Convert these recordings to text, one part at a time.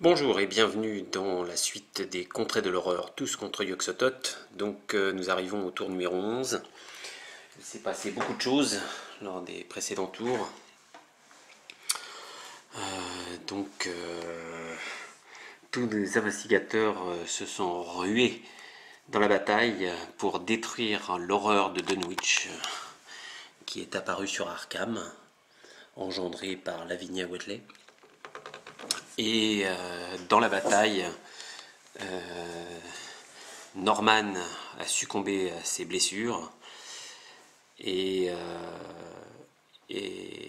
Bonjour et bienvenue dans la suite des Contrées de l'horreur, tous contre Yog-Sothoth. Donc nous arrivons au tour numéro 11. Il s'est passé beaucoup de choses lors des précédents tours. Tous les investigateurs se sont rués dans la bataille pour détruire l'horreur de Dunwich qui est apparue sur Arkham, engendrée par Lavinia Whitley. Et dans la bataille, Norman a succombé à ses blessures et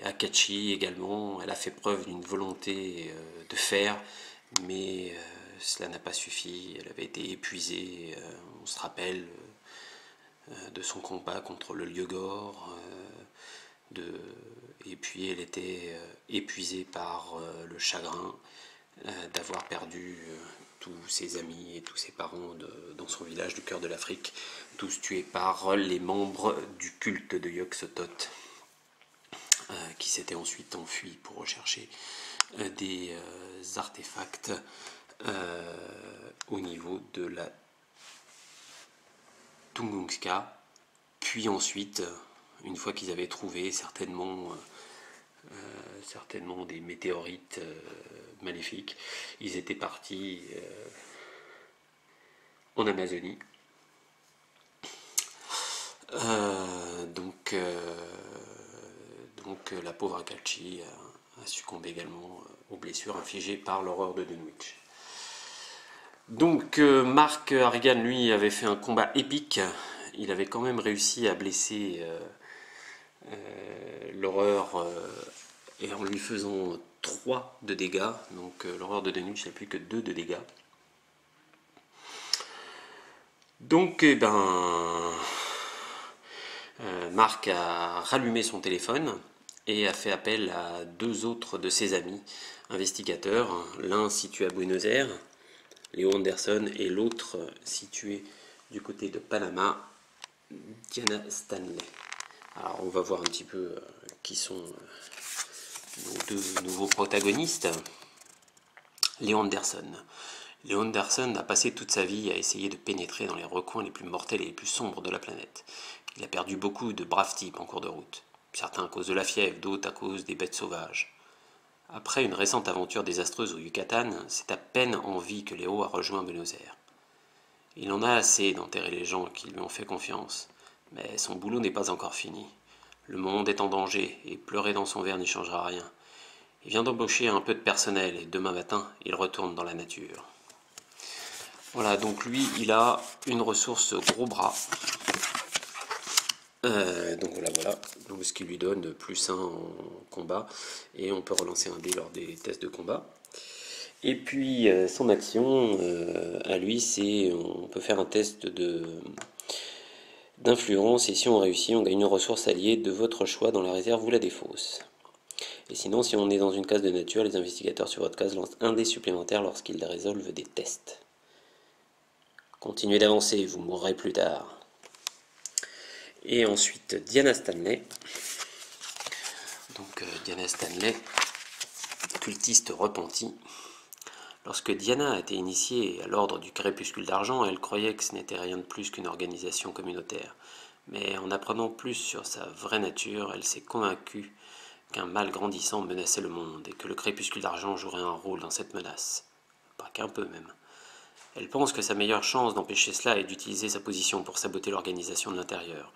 Akachi également. Elle a fait preuve d'une volonté de fer, mais cela n'a pas suffi. Elle avait été épuisée. On se rappelle de son combat contre le Lieu-Gore. Et puis elle était épuisée par le chagrin d'avoir perdu tous ses amis et tous ses parents dans son village du cœur de l'Afrique, tous tués par les membres du culte de Yog-Sothoth, qui s'étaient ensuite enfuis pour rechercher des artefacts au niveau de la Tunguska, puis ensuite, une fois qu'ils avaient trouvé certainement des météorites maléfiques, ils étaient partis en Amazonie. Donc la pauvre Akachi a succombé également aux blessures infligées par l'horreur de Dunwich. Donc Mark Harrigan, lui, avait fait un combat épique. Il avait quand même réussi à blesser l'horreur et en lui faisant 3 de dégâts. Donc l'horreur de Dunwich n'a plus que 2 de dégâts. Donc Mark a rallumé son téléphone et a fait appel à 2 autres de ses amis investigateurs, l'un situé à Buenos Aires, Léo Anderson, et l'autre situé du côté de Panama, Diana Stanley. Alors on va voir un petit peu qui sont nos 2 nouveaux protagonistes. Léo Anderson. Léo Anderson a passé toute sa vie à essayer de pénétrer dans les recoins les plus mortels et les plus sombres de la planète. Il a perdu beaucoup de braves types en cours de route, certains à cause de la fièvre, d'autres à cause des bêtes sauvages. Après une récente aventure désastreuse au Yucatan, c'est à peine en vie que Léo a rejoint Buenos Aires. Il en a assez d'enterrer les gens qui lui ont fait confiance, mais son boulot n'est pas encore fini. Le monde est en danger et pleurer dans son verre n'y changera rien. Il vient d'embaucher un peu de personnel et demain matin, il retourne dans la nature. Voilà, donc lui, il a une ressource gros bras. Donc voilà. Donc, ce qui lui donne +1 en combat. Et on peut relancer un dé lors des tests de combat. Et puis, son action, à lui, c'est on peut faire un test d'influence. Et si on réussit, on gagne une ressource alliée de votre choix dans la réserve ou la défausse. Et sinon, si on est dans une case de nature, les investigateurs sur votre case lancent un dé supplémentaire lorsqu'ils résolvent des tests. Continuez d'avancer, vous mourrez plus tard. Et ensuite, Diana Stanley. Donc, Diana Stanley, cultiste repentie. Lorsque Diana a été initiée à l'ordre du Crépuscule d'Argent, elle croyait que ce n'était rien de plus qu'une organisation communautaire. Mais en apprenant plus sur sa vraie nature, elle s'est convaincue qu'un mal grandissant menaçait le monde et que le Crépuscule d'Argent jouerait un rôle dans cette menace. Pas qu'un peu même. Elle pense que sa meilleure chance d'empêcher cela est d'utiliser sa position pour saboter l'organisation de l'intérieur.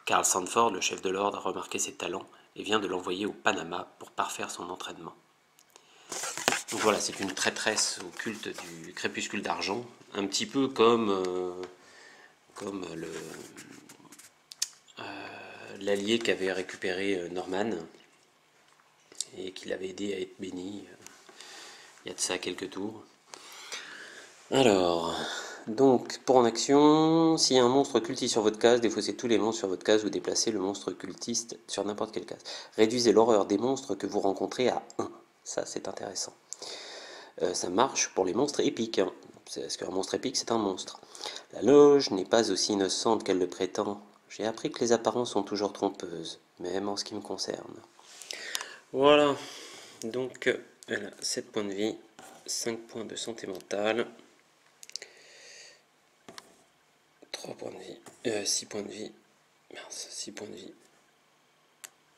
Carl Sanford, le chef de l'ordre, a remarqué ses talents et vient de l'envoyer au Panama pour parfaire son entraînement. Donc voilà, c'est une traîtresse au culte du Crépuscule d'Argent, un petit peu comme l'allié qu'avait récupéré Norman et qui l'avait aidé à être béni il y a de ça quelques tours. Alors, donc pour en action, s'il y a un monstre cultiste sur votre case, défaussez tous les monstres sur votre case ou déplacez le monstre cultiste sur n'importe quelle case. Réduisez l'horreur des monstres que vous rencontrez à 1. Ça, c'est intéressant. Ça marche pour les monstres épiques. Hein. Parce qu'un monstre épique, c'est un monstre. La loge n'est pas aussi innocente qu'elle le prétend. J'ai appris que les apparences sont toujours trompeuses, même en ce qui me concerne. Voilà. Donc, elle a 7 points de vie, 5 points de santé mentale. 3 points de vie. 6 points de vie. Mince, 6 points de vie.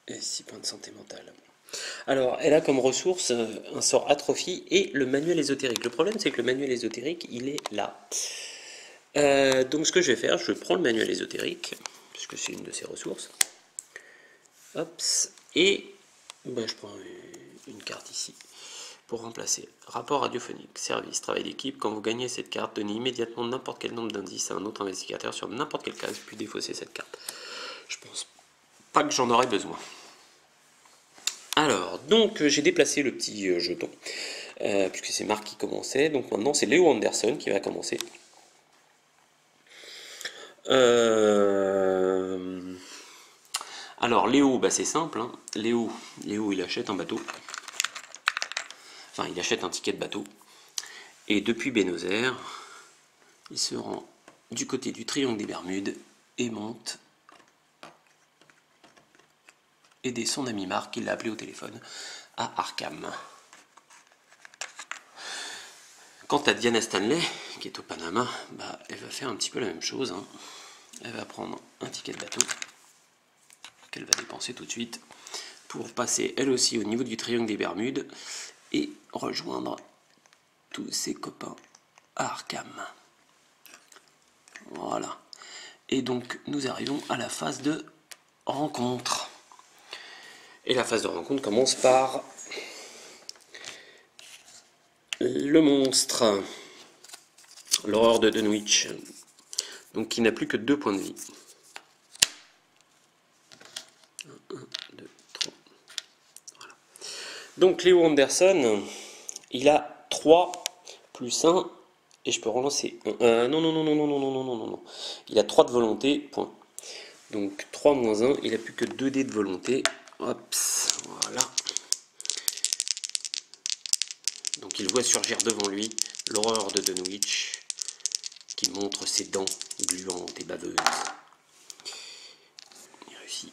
Et 6 points de santé mentale. Alors, elle a comme ressource un sort atrophie et le manuel ésotérique. Le problème, c'est que le manuel ésotérique, il est là. Donc, ce que je vais faire, je prends le manuel ésotérique, puisque c'est une de ses ressources. Hop, et ben, je prends une carte ici pour remplacer. Rapport radiophonique, service, travail d'équipe. Quand vous gagnez cette carte, donnez immédiatement n'importe quel nombre d'indices à un autre investigateur sur n'importe quelle case, puis défausser cette carte. Je pense pas que j'en aurai besoin. Alors, donc j'ai déplacé le petit jeton, puisque c'est Marc qui commençait. Donc maintenant c'est Léo Anderson qui va commencer. Alors Léo, bah, c'est simple. Hein. Léo, il achète un bateau. Enfin, il achète un ticket de bateau. Et depuis Buenos Aires, il se rend du côté du triangle des Bermudes et monte aider son ami Marc, qui l'a appelé au téléphone, à Arkham. Quant à Diana Stanley, qui est au Panama, bah, elle va faire un petit peu la même chose. Hein. Elle va prendre un ticket de bateau qu'elle va dépenser tout de suite pour passer elle aussi au niveau du triangle des Bermudes et rejoindre tous ses copains à Arkham. Voilà. Et donc nous arrivons à la phase de rencontre. Et la phase de rencontre commence par le monstre, l'horreur de Dunwich, donc qui n'a plus que 2 points de vie. 1, 2, 3. Voilà. Donc Léo Anderson, il a 3 plus 1, et je peux relancer. Non. Il a 3 de volonté, point. Donc 3 moins 1, il n'a plus que 2 dés de volonté. Hop, voilà. Donc il voit surgir devant lui l'horreur de Dunwich, qui montre ses dents gluantes et baveuses. Il réussit.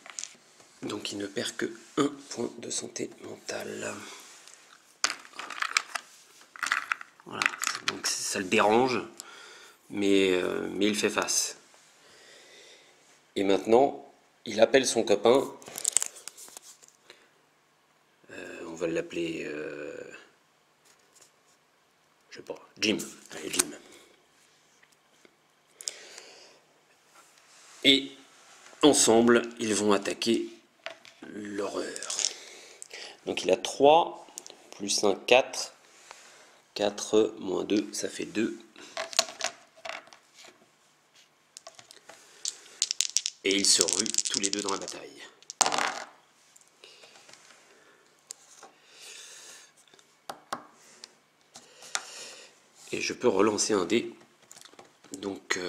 Donc il ne perd que 1 point de santé mentale. Voilà. Donc ça le dérange, mais il fait face. Et maintenant, il appelle son copain. On va l'appeler, je sais pas, Jim. Allez, Jim. Et ensemble, ils vont attaquer l'horreur. Donc il a 3, plus 1, 4. 4 moins 2, ça fait 2. Et ils se ruent tous les deux dans la bataille. Et je peux relancer un dé. Donc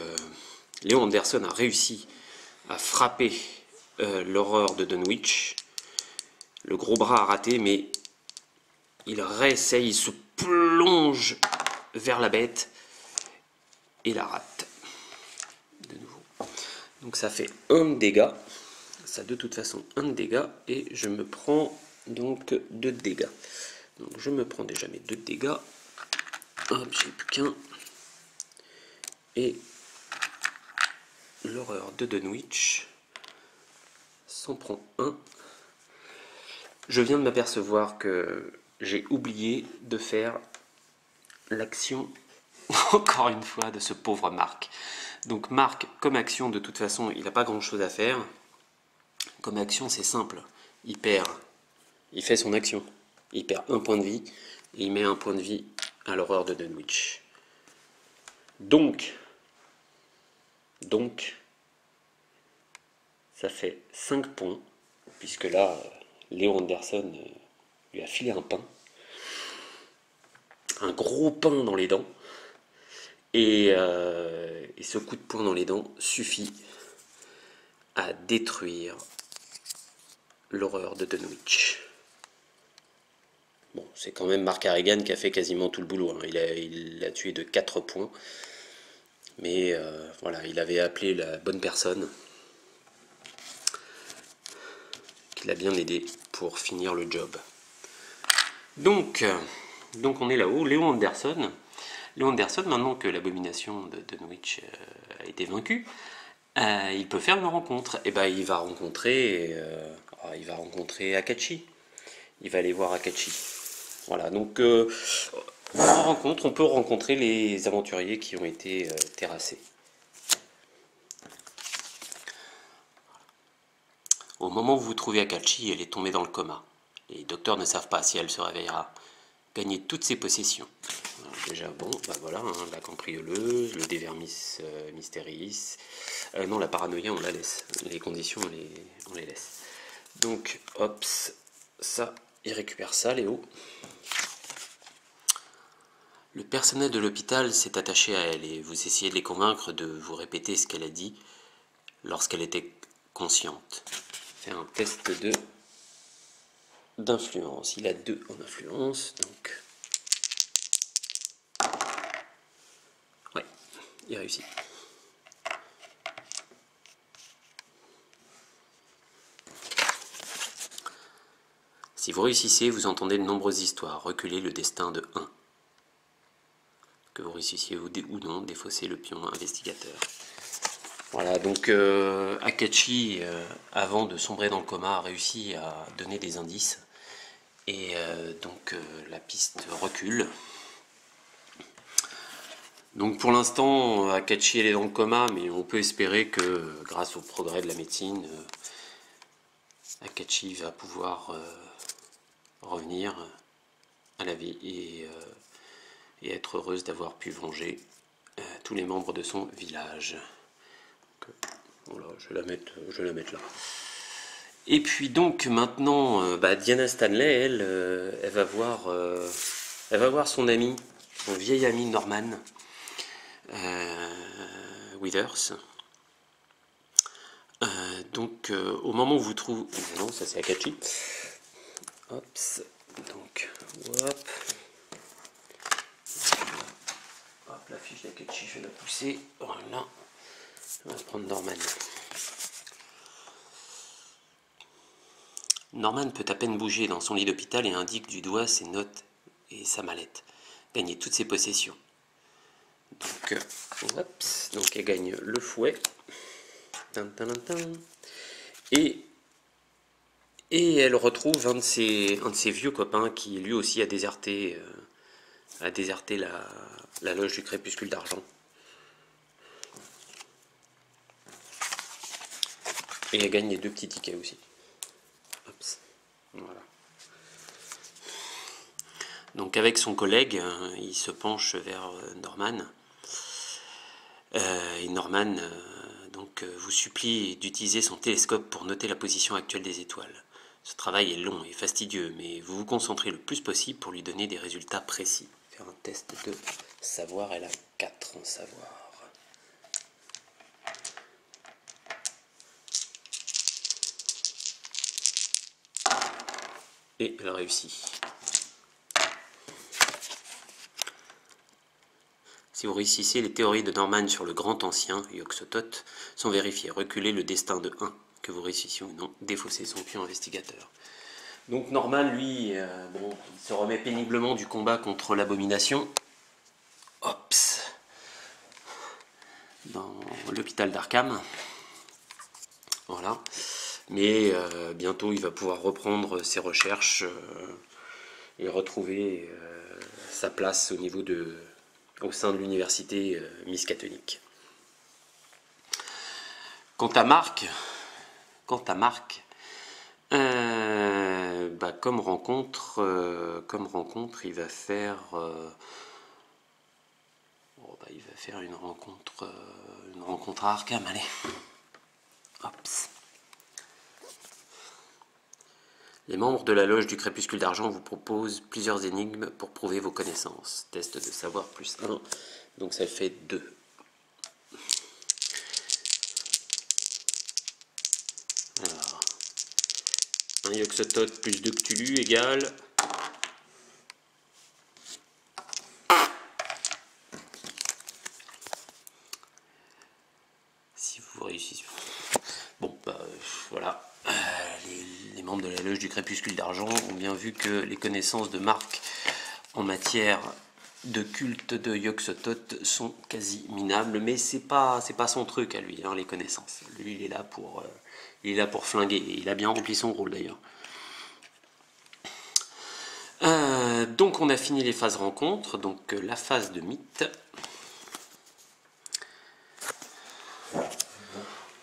Léo Anderson a réussi à frapper l'horreur de Dunwich. Le gros bras a raté, mais il réessaye, il se plonge vers la bête et la rate. De nouveau. Donc ça fait 1 de dégâts. Ça de toute façon 1 de dégâts. Et je me prends donc 2 de dégâts. Donc je me prends déjà mes 2 de dégâts. Hop, j'ai plus qu'un. Et l'horreur de Dunwich s'en prend 1. Je viens de m'apercevoir que j'ai oublié de faire l'action, encore une fois, de ce pauvre Marc. Donc Marc, comme action, de toute façon, il n'a pas grand-chose à faire. Comme action, c'est simple. Il fait son action. Il perd 1 point de vie, et il met 1 point de vie à l'horreur de Dunwich. Donc, ça fait 5 points, puisque là, Léo Anderson lui a filé un pain. Un gros pain dans les dents. Et ce coup de poing dans les dents suffit à détruire l'horreur de Dunwich. Bon, c'est quand même Mark Harrigan qui a fait quasiment tout le boulot. Hein. Il l'a tué de 4 points. Mais voilà, il avait appelé la bonne personne qui l'a bien aidé pour finir le job. Donc, Donc on est là-haut, Léon Anderson. Léon Anderson, maintenant que l'abomination de Dunwich a été vaincue, il peut faire une rencontre. Et ben il va rencontrer Akachi. Il va aller voir Akachi. Voilà, donc on peut rencontrer les aventuriers qui ont été terrassés. Au moment où vous trouvez Akachi, elle est tombée dans le coma. Les docteurs ne savent pas si elle se réveillera. Gagner toutes ses possessions. Alors déjà, bon, bah voilà, hein, la cambrioleuse, le dévermis mystéris. Non, la paranoïa, on la laisse. Les conditions, on les laisse. Donc, hop, ça, il récupère ça, Léo. Le personnel de l'hôpital s'est attaché à elle et vous essayez de les convaincre de vous répéter ce qu'elle a dit lorsqu'elle était consciente. Faire un test d'influence. Il a 2 en influence, donc... Ouais, il réussit. Si vous réussissez, vous entendez de nombreuses histoires. Reculez le destin de 1. Que vous réussissiez ou non, défausser le pion investigateur. Voilà, donc Akachi, avant de sombrer dans le coma, a réussi à donner des indices. Et donc la piste recule. Donc pour l'instant, Akachi elle est dans le coma, mais on peut espérer que grâce au progrès de la médecine, Akachi va pouvoir revenir à la vie et être heureuse d'avoir pu venger tous les membres de son village. Donc, voilà, je vais la mettre là. Et puis donc maintenant, Diana Stanley, elle va voir son ami, son vieil ami Norman Withers. Donc au moment où vous trouvez... Non, ça c'est Akachi. Hop, donc, hop. Hop, la fiche d'Akachi, je vais la pousser. Voilà. On va prendre Norman. Norman peut à peine bouger dans son lit d'hôpital et indique du doigt ses notes et sa mallette. Gagner toutes ses possessions. Donc, donc elle gagne le fouet. Et elle retrouve un de ses vieux copains qui lui aussi a déserté la loge du crépuscule d'argent. Et elle gagne les 2 petits tickets aussi. Ops. Voilà. Donc avec son collègue, il se penche vers Norman. Et Norman vous supplie d'utiliser son télescope pour noter la position actuelle des étoiles. Ce travail est long et fastidieux, mais vous vous concentrez le plus possible pour lui donner des résultats précis. Faire un test de savoir, elle a 4 en savoir. Et elle réussit. Si vous réussissez, les théories de Norman sur le grand ancien, Yog-Sothoth, sont vérifiées. Reculez le destin de 1, que vous réussissiez ou non, défausser son pion investigateur. Donc Norman, lui, il se remet péniblement du combat contre l'abomination. Ops. Dans l'hôpital d'Arkham. Voilà. Mais bientôt, il va pouvoir reprendre ses recherches et retrouver sa place au sein de l'université miskatonique. Quant à Marc, comme rencontre, il va faire une rencontre à Arkham, allez. Hops. Les membres de la loge du Crépuscule d'Argent vous proposent plusieurs énigmes pour prouver vos connaissances. Test de savoir plus 1, donc ça fait 2. Alors, un Yog-Sothoth plus 2 Cthulhu égale... Si vous réussissez... Bon, voilà. Les membres de la loge du Crépuscule d'Argent ont bien vu que les connaissances de Marc en matière de culte de Yog-Sothoth sont quasi minables, mais c'est pas son truc à lui, hein, les connaissances. Lui, il est là pour flinguer, et il a bien rempli son rôle d'ailleurs. Donc on a fini les phases rencontres, donc la phase de mythe.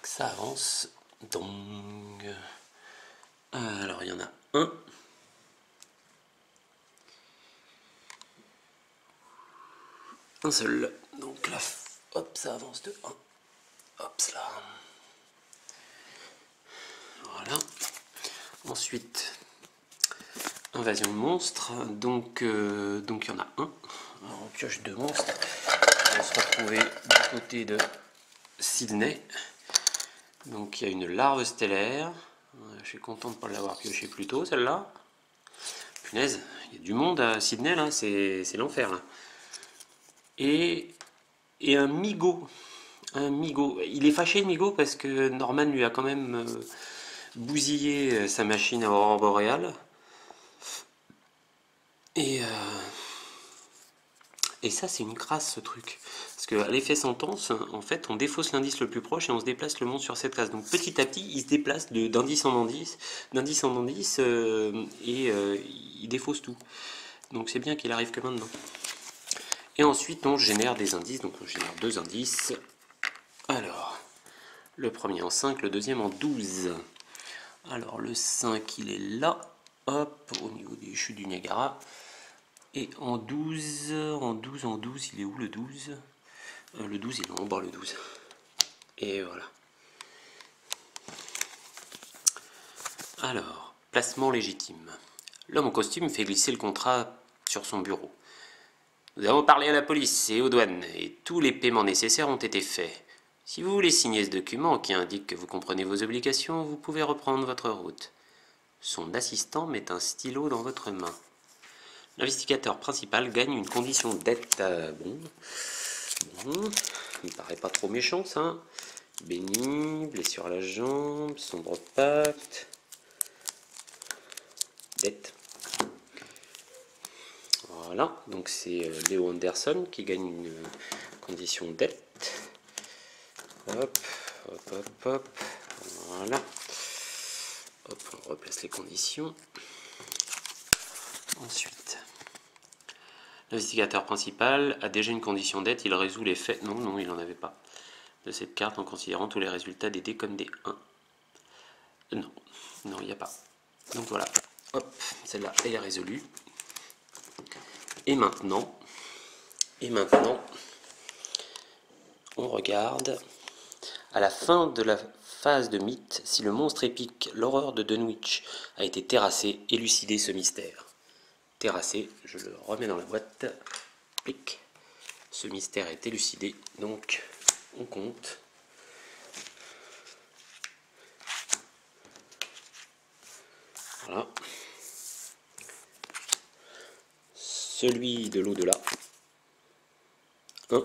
Ça avance, donc... alors il y en a un. Un seul. Donc là, hop, ça avance de 1. Hop, là. Voilà. Ensuite, invasion de monstres. Donc il y en a un. Alors, on pioche 2 monstres. On va se retrouver du côté de Sydney. Donc il y a une larve stellaire. Je suis content de ne pas l'avoir pioché plus tôt, celle-là. Punaise, il y a du monde à Sydney, là. C'est l'enfer, là. Et un Migo. Un Migo. Il est fâché, le Migo, parce que Norman lui a quand même bousillé sa machine à aurore boréale. Et ça, c'est une crasse, ce truc. Parce qu'à l'effet sentence, en fait, on défausse l'indice le plus proche et on se déplace le monde sur cette case. Donc petit à petit, il se déplace d'indice en indice, et il défausse tout. Donc c'est bien qu'il arrive que maintenant. Et ensuite, on génère des indices. Donc on génère 2 indices. Alors, le premier en 5, le deuxième en 12. Alors le 5, il est là. Hop, au niveau des chutes du Niagara. Et en 12, il est où le 12 ? Le 12, il est en bas, le 12. Et voilà. Alors, placement légitime. L'homme en costume fait glisser le contrat sur son bureau. Nous avons parlé à la police et aux douanes, et tous les paiements nécessaires ont été faits. Si vous voulez signer ce document qui indique que vous comprenez vos obligations, vous pouvez reprendre votre route. Son assistant met un stylo dans votre main. L'investigateur principal gagne une condition d'aide. Bon, il me paraît pas trop méchant ça. Béni, blessure à la jambe, sombre pacte. Dette. Voilà, donc c'est Léo Anderson qui gagne une condition dette. Hop, hop, hop, hop. Voilà. Hop, on replace les conditions. Ensuite, l'investigateur principal a déjà une condition d'aide, il résout les faits. Non, il n'en avait pas. De cette carte en considérant tous les résultats des dés comme des 1. Non, il n'y a pas. Donc voilà. Hop, celle-là, elle est résolue. Et maintenant, on regarde à la fin de la phase de mythe, si le monstre épique, l'horreur de Dunwich, a été terrassé, élucidez ce mystère. Terrassé, je le remets dans la boîte. Clic. Ce mystère est élucidé, donc on compte. Voilà. Celui de l'au-delà. 1.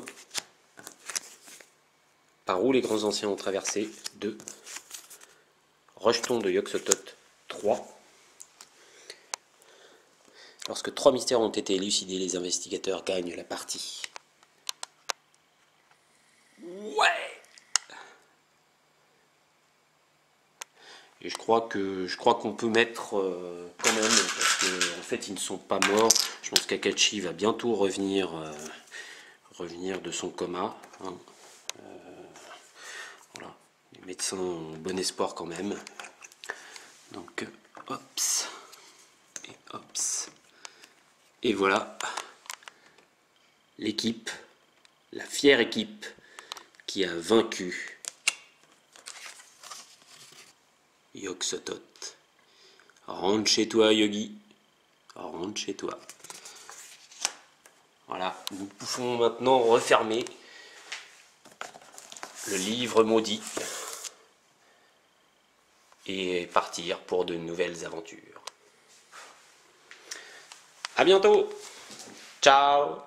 Par où les grands anciens ont traversé. 2. Rejeton de Yog-Sothoth. 3. Lorsque 3 mystères ont été élucidés, les investigateurs gagnent la partie. Ouais! Et je crois qu'on peut mettre quand même, parce qu'en en fait ils ne sont pas morts. Je pense qu'Akachi va bientôt revenir de son coma. Hein. Voilà, les médecins ont bon espoir quand même. Donc, hops, et hops. Et voilà, l'équipe, la fière équipe qui a vaincu Yog-Sothoth. Rentre chez toi, Yogi. Rentre chez toi. Voilà, nous pouvons maintenant refermer le livre maudit et partir pour de nouvelles aventures. À bientôt. Ciao.